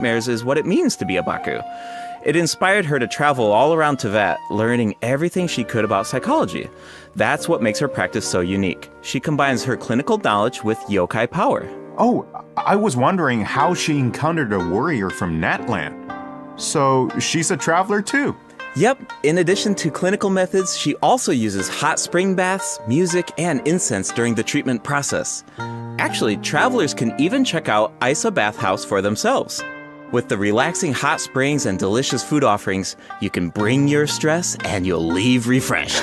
nightmares is what it means to be a Baku. It inspired her to travel all around Tibet, learning everything she could about psychology. That's what makes her practice so unique. She combines her clinical knowledge with yokai power. Oh, I was wondering how she encountered a warrior from Natland. So she's a traveler too. Yep, in addition to clinical methods, she also uses hot spring baths, music, and incense during the treatment process. Actually, travelers can even check out Isa Bathhouse for themselves. With the relaxing hot springs and delicious food offerings, you can bring your stress and you'll leave refreshed.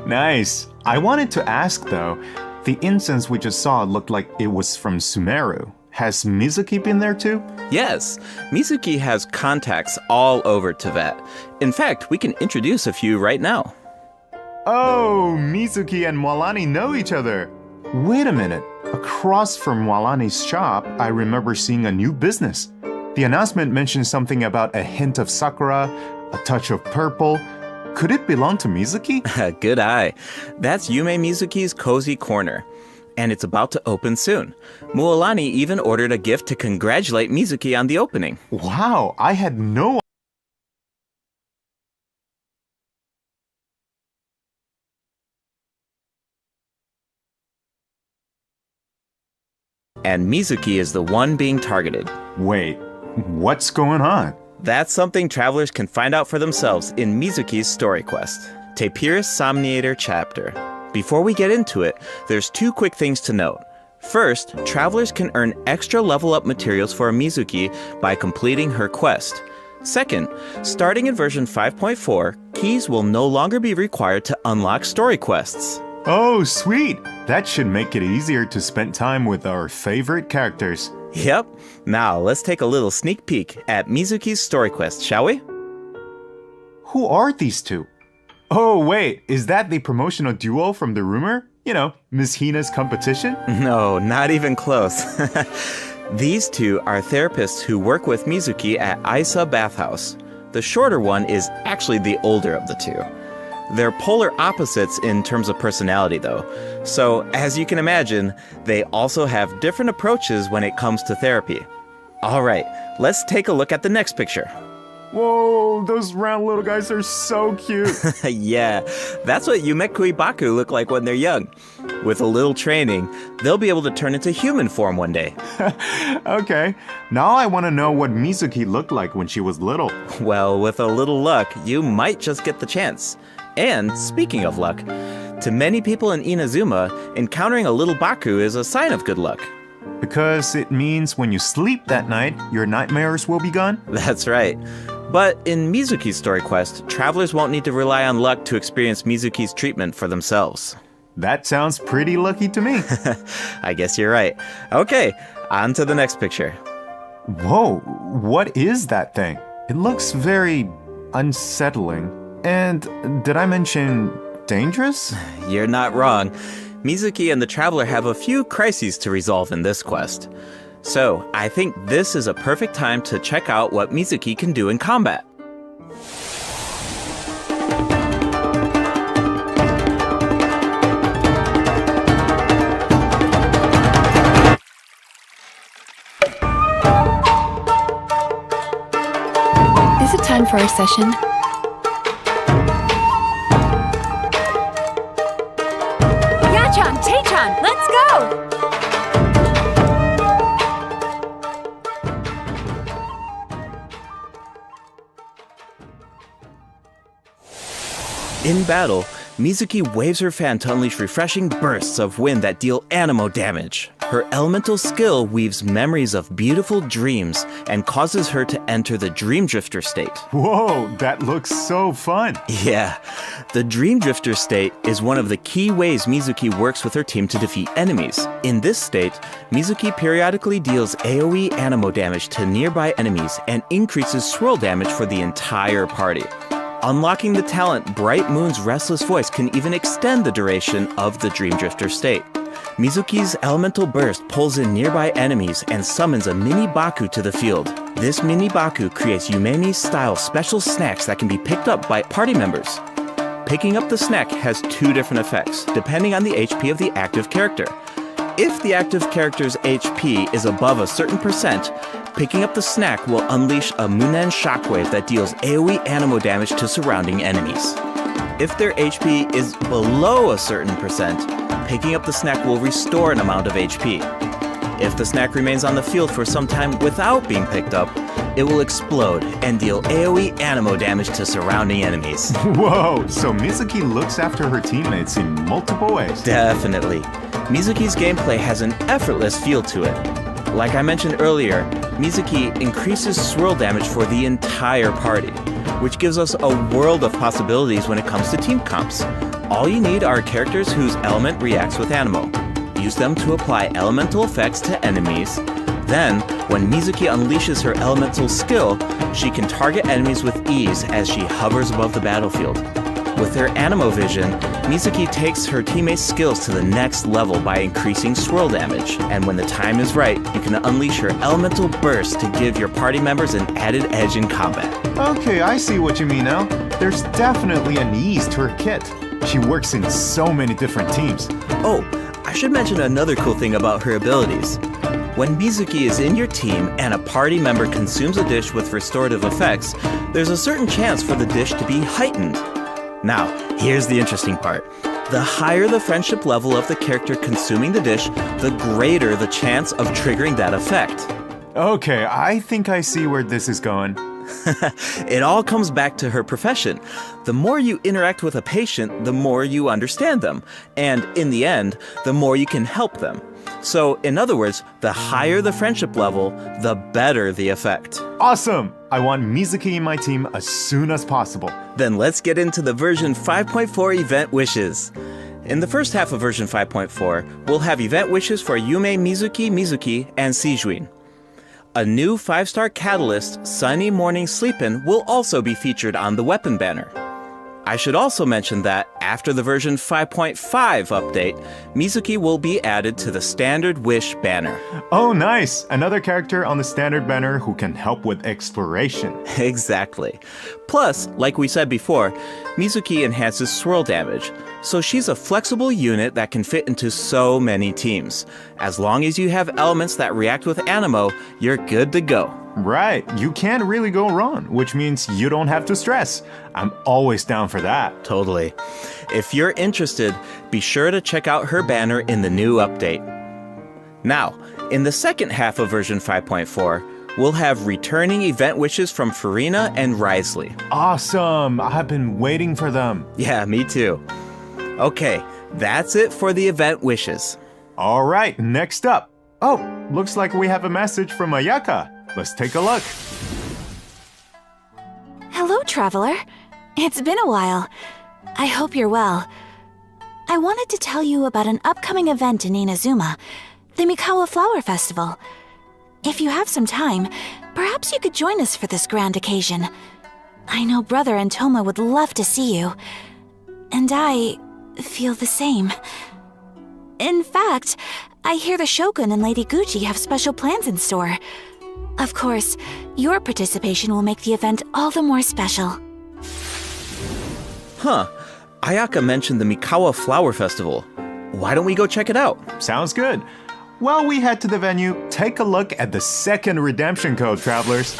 Nice. I wanted to ask though, the incense we just saw looked like it was from Sumeru. Has Mizuki been there too? Yes, Mizuki has contacts all over Tibet. In fact, we can introduce a few right now. Oh, Mizuki and Mwalani know each other. Wait a minute. Across from Mwalani's shop, I remember seeing a new business. The announcement mentioned something about a hint of sakura, a touch of purple. Could it belong to Mizuki? Good eye. That's Yume Mizuki's Cozy Corner. And it's about to open soon. Mualani even ordered a gift to congratulate Mizuki on the opening. Wow, I had no And Mizuki is the one being targeted. Wait, what's going on? That's something travelers can find out for themselves in Mizuki's story quest, Tapirus Somniator Chapter. Before we get into it, there's two quick things to note. First, travelers can earn extra level up materials for Mizuki by completing her quest. Second, starting in version 5.4, keys will no longer be required to unlock story quests. Oh, sweet! That should make it easier to spend time with our favorite characters. Yep. Now, let's take a little sneak peek at Mizuki's story quest, shall we? Who are these two? Oh, wait, is that the promotional duo from the rumor? You know, Miss Hina's competition? No, not even close. These two are therapists who work with Mizuki at Isa Bathhouse. The shorter one is actually the older of the two. They're polar opposites in terms of personality, though. So, as you can imagine, they also have different approaches when it comes to therapy. All right, let's take a look at the next picture. Whoa, those round little guys are so cute. Yeah, that's what Yumekui Baku look like when they're young. With a little training, they'll be able to turn into human form one day. Okay, now I want to know what Mizuki looked like when she was little. Well, with a little luck, you might just get the chance. And speaking of luck, to many people in Inazuma, encountering a little Baku is a sign of good luck. Because it means when you sleep that night, your nightmares will be gone? That's right. But in Mizuki's story quest, travelers won't need to rely on luck to experience Mizuki's treatment for themselves. That sounds pretty lucky to me. I guess you're right. Okay, on to the next picture. Whoa, what is that thing? It looks very unsettling. And did I mention dangerous? You're not wrong. Mizuki and the traveler have a few crises to resolve in this quest. So, I think this is a perfect time to check out what Mizuki can do in combat. Is it time for our session? Yachan, Taechan, let's go! In battle, Mizuki waves her fan to unleash refreshing bursts of wind that deal anemo damage. Her elemental skill weaves memories of beautiful dreams and causes her to enter the Dream Drifter state. Whoa, that looks so fun. Yeah, the Dream Drifter state is one of the key ways Mizuki works with her team to defeat enemies. In this state, Mizuki periodically deals AoE anemo damage to nearby enemies and increases swirl damage for the entire party. Unlocking the talent Bright Moon's Restless Voice can even extend the duration of the Dream Drifter state. Mizuki's Elemental Burst pulls in nearby enemies and summons a mini Baku to the field. This mini Baku creates Yumemi-style special snacks that can be picked up by party members. Picking up the snack has two different effects, depending on the HP of the active character. If the active character's HP is above a certain percent, Picking up the snack will unleash a Munen shockwave that deals AoE animo damage to surrounding enemies. If their HP is below a certain percent, picking up the snack will restore an amount of HP. If the snack remains on the field for some time without being picked up, it will explode and deal AoE animo damage to surrounding enemies. Whoa, so Mizuki looks after her teammates in multiple ways. Definitely. Mizuki's gameplay has an effortless feel to it. Like I mentioned earlier, Mizuki increases swirl damage for the entire party, which gives us a world of possibilities when it comes to team comps. All you need are characters whose element reacts with animo. Use them to apply elemental effects to enemies. Then, when Mizuki unleashes her elemental skill, she can target enemies with ease as she hovers above the battlefield. With her animo vision, Mizuki takes her teammates' skills to the next level by increasing swirl damage. And when the time is right, you can unleash her elemental burst to give your party members an added edge in combat. Okay, I see what you mean now. There's definitely an ease to her kit. She works in so many different teams. Oh, I should mention another cool thing about her abilities. When Mizuki is in your team and a party member consumes a dish with restorative effects, there's a certain chance for the dish to be heightened. Now, here's the interesting part. The higher the friendship level of the character consuming the dish, the greater the chance of triggering that effect. Okay, I think I see where this is going. It all comes back to her profession. The more you interact with a patient, the more you understand them. And in the end, the more you can help them. So, in other words, the higher the friendship level, the better the effect. Awesome! I want Mizuki in my team as soon as possible. Then let's get into the version 5.4 event wishes. In the first half of version 5.4, we'll have event wishes for Yume Mizuki, and Sijuin. A new 5-star catalyst, Sunny Morning Sleepin', will also be featured on the weapon banner. I should also mention that after the version 5.5 update, Mizuki will be added to the standard wish banner. Oh, nice! Another character on the standard banner who can help with exploration. Exactly. Plus, like we said before, Mizuki enhances swirl damage, so she's a flexible unit that can fit into so many teams. As long as you have elements that react with animo, you're good to go. Right, you can't really go wrong, which means you don't have to stress. I'm always down for that. Totally. If you're interested, be sure to check out her banner in the new update. Now, in the second half of version 5.4, we'll have returning event wishes from Farina and Risley. Awesome! I've been waiting for them. Yeah, me too. Okay, that's it for the event wishes. All right, next up. Oh, looks like we have a message from Ayaka. Let's take a look. Hello, traveler. It's been a while. I hope you're well. I wanted to tell you about an upcoming event in Inazuma, the Mikawa Flower Festival. If you have some time, perhaps you could join us for this grand occasion. I know Brother and Toma would love to see you. And I feel the same. In fact, I hear the Shogun and Lady Gucci have special plans in store. Of course, your participation will make the event all the more special. Huh. Ayaka mentioned the Mikawa Flower Festival. Why don't we go check it out? Sounds good. While we head to the venue, take a look at the second redemption code, travelers.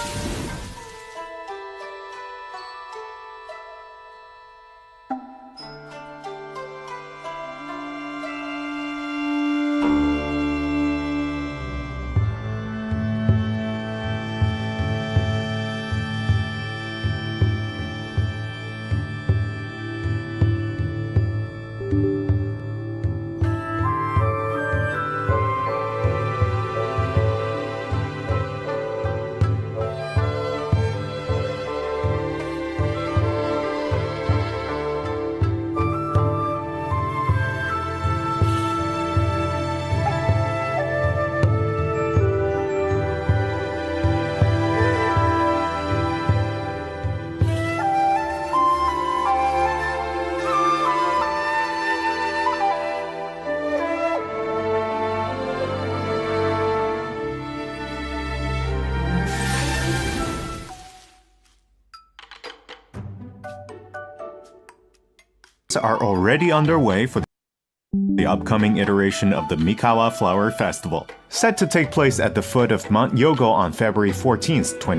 Are already underway for the upcoming iteration of the Mikawa Flower Festival, set to take place at the foot of Mount Yogo on February 14th, 2020.